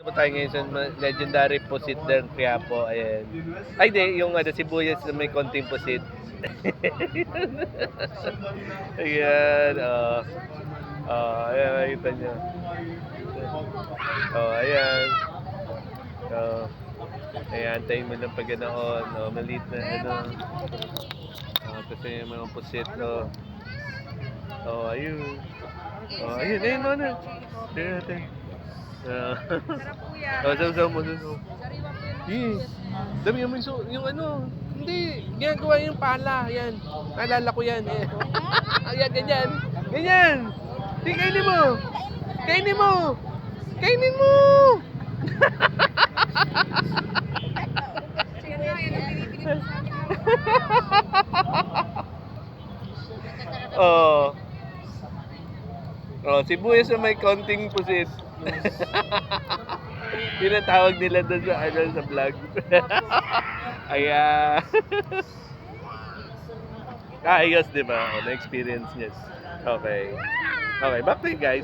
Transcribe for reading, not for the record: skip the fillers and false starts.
Po tayo ngayon sa legendary pusit ng Quiapo, ayan. Ay, di, yung sibuyas na may konting pusit. Ayan, ayan, makikita nyo. Ayan. Ayan, antayin mo lang pag ganoon. Maliit na, kasi yung mga pusit, ayun. Ayun, mana? Ayan. Sarap po yan. Sasaw mo. Sariwa po yan. Yes. Dami mo yung hindi, ginagawa yung pala, yan. Naalala ko yan. Ayan, ganyan. Ganyan. Sige, kainin mo. Kainin mo. Kainin mo. Sige na, yan ang pinipili ko sa akin. Sibuyas na may konting pusit. Tinatawag nila doon sa vlog. Ayan. Ayos, di ba? Na-experience niya. Okay. Okay, back to you guys.